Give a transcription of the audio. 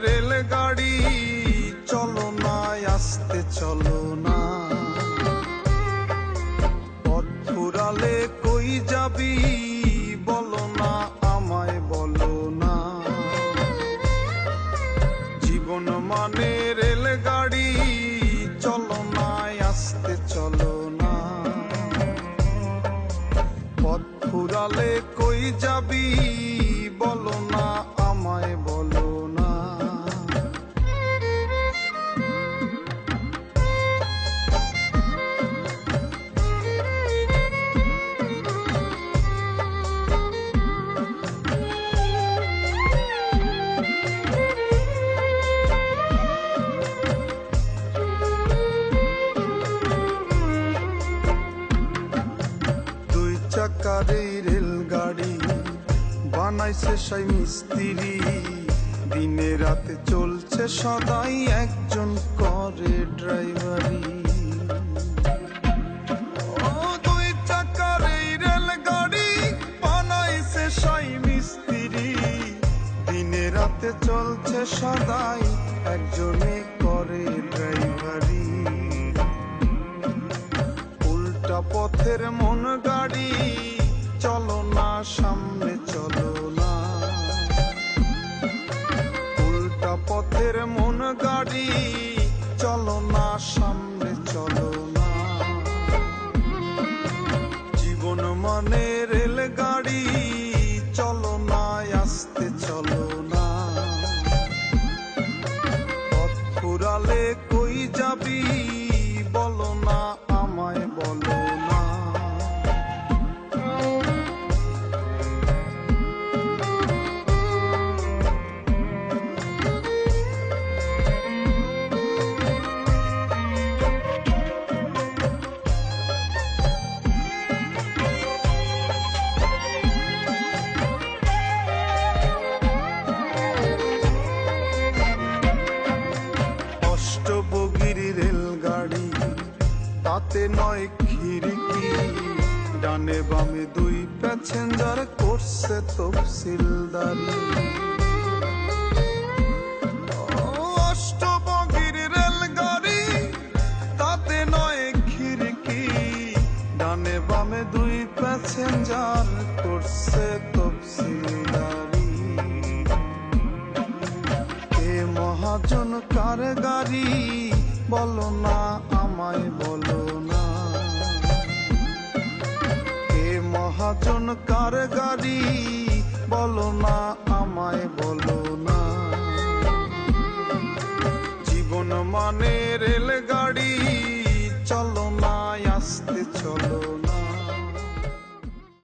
রেলগাড়ি, চলো না আস্তে চলো না, পথ ফুরালে কই যাবি বলো না আমায় বলো না। জীবন মানে রেলগাড়ি, চলো না আস্তে চলো না, পথ ফুরালে কই যাবি বলো না আমায় বলো না। দুই চাকার এই রেলগাড়ি বানাইছে সেই মিস্ত্রি, দিনে রাতে চলছে সদাই একজন করে ড্রাইভারি। ও দুই চাকার এই রেলগাড়ি বানাইছে সেই মিস্ত্রি, দিনে রাতে চলছে সদাই একজনে করে ড্রাইভারি। উল্টা পথের মন গাড়ি, চলো না সামনে চলো না, উল্টা পথের মন গাড়ি, চলো না সামনে চলো না। জীবন মানে রেলগাড়ি, চলো না আস্তে চলো না, পথ ফুরালে কই যাবি বলো না আমায় বলো না। অষ্টবগির রেলগাড়ি, তাতে নয় খিড়কি, ডানে বামে দুই প্যাসেঞ্জার করছে তফসিলদারি। অষ্টবগির রেলগাড়ি, তাতে নয় খিড়কি, ডানে বামে দুই প্যাসেঞ্জার করছে তফসিলদারি। কে মহাজন কার গাড়ি বলো না আমায় বলো না, কে মহাজন কার গাড়ি বলো না আমায় বলো না। জীবন মানে রেলগাড়ি।